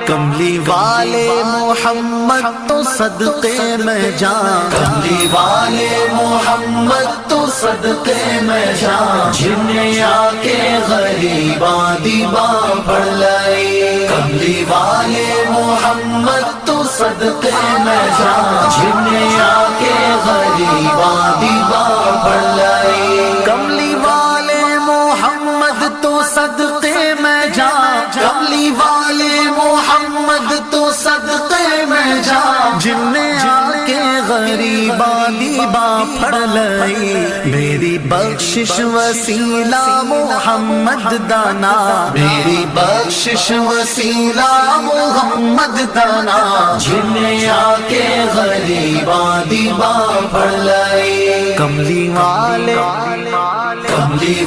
کملی والے محمد تو صدقے میں جان، کملی والے محمد تو صدقے میں جان، جنہیں آ کے غریباں دی باں پھڑ لائی، کملی والے محمد تو صدقے میں جان، جنہیں آ کے غریباں دی باں پھڑ لائی، کملی والے محمد تو صدقے میں جان، کملی والے محمد تو صدقے میں جان، جنہیں آ کے غریباں دی باں پھڑ لائی، میری بخشش وسیلہ محمد دانا، میری بخشش وسیلہ محمد دانا، جنہیں آ کے غریباں دی باں پھڑ لائی، کملی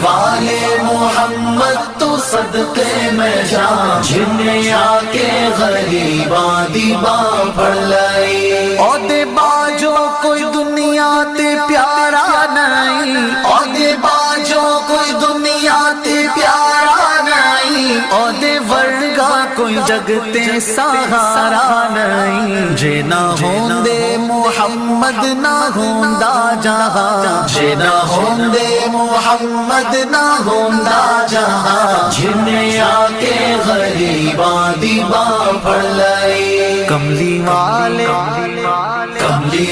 والے محمد تو صدقے میں جان، جنہیں آ کے غریباں دی باں پھڑ لائی، عہدے باجو کوئی دنیا تے پیارا نہیں، عہدے باجو کوئی دنیا تے پیارا نہیں، عہدے ورگا کوئی جگ تے سہارا نہیں، جے نہ ہوندے محمد نہ ہوندا جہاں، جے نہ ہوندے محمد نہ ہوندا جہاں، جنہیں آ کے غریباں دی باں پھڑ لائی، کملی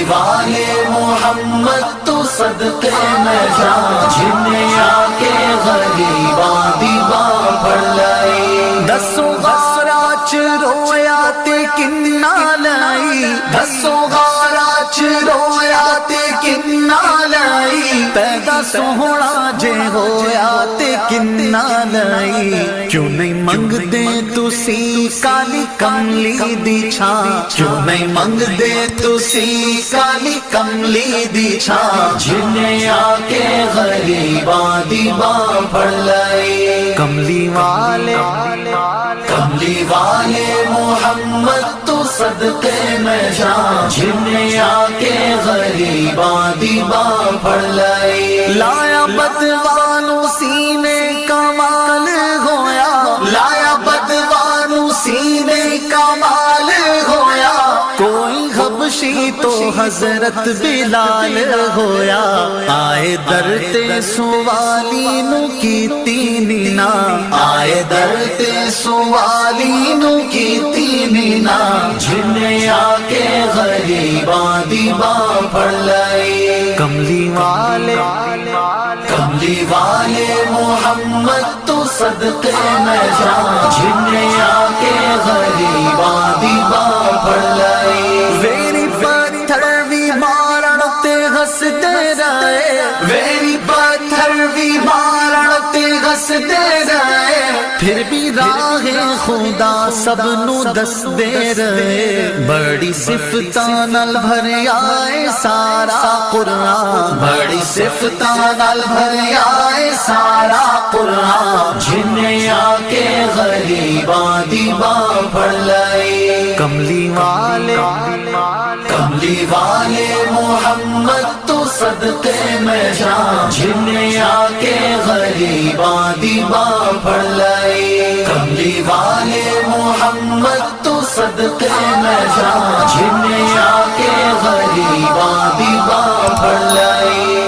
والے محمد تو صدقے میں جان، جنہیں آ کے غریباں دی باں پھڑ لائی، دسو غارہ چ رویا تے کنا لائی، دسو غارہ چ رویا تے کنا لائی، پیدا سوہنا جے ہویا تے کنا لائی، کیوں نہیں منگدے تسی کالی کملی دی چھاں، کیوں نہیں منگدے تسی کالی کملی دی چھاں، جنہیں آ کے غریباں دی باں پھڑ لائی، کملی والے محمد تو صدقے میں جان، جنہیں آ کے غریباں دی باں پھڑ لائی، لایا بدوانو سینے کمال ہویا، لایا بدوانو سینے کمال ہویا، کوئی حبشی تو حضرت بلال ہویا، آئے در تے سوالی نو کیتی نینا، آئے در تے سوالی نو کیتی نینا، جنہیں آ کے غریباں دی باں پھڑ لائی، کملی والے محمد تو صدقے میں جان، جنہیں آ کے غریباں دی باں پھڑ لائی، ویری پتھر بھی مارن تے ہسدے رہے، ویری پتھر بھی مارن تے ہسدے رہے، پھر بھی راہ خدا سب نو دس دے رہے، بڑی صفتاں نال بھریا اے سارا قرآن، بڑی صفتاں نال بھریا اے سارا قرآن، جنہیں آ کے غریباں دی باں پھڑ لائی، کملی والے محمد تو صدقے میں جان، جنہیں آ کے غریباں دی باں پھڑ لائی، کملی والے محمد تو صدقے میں جان، جنہیں آ کے غریباں دی باں پھڑ لائی۔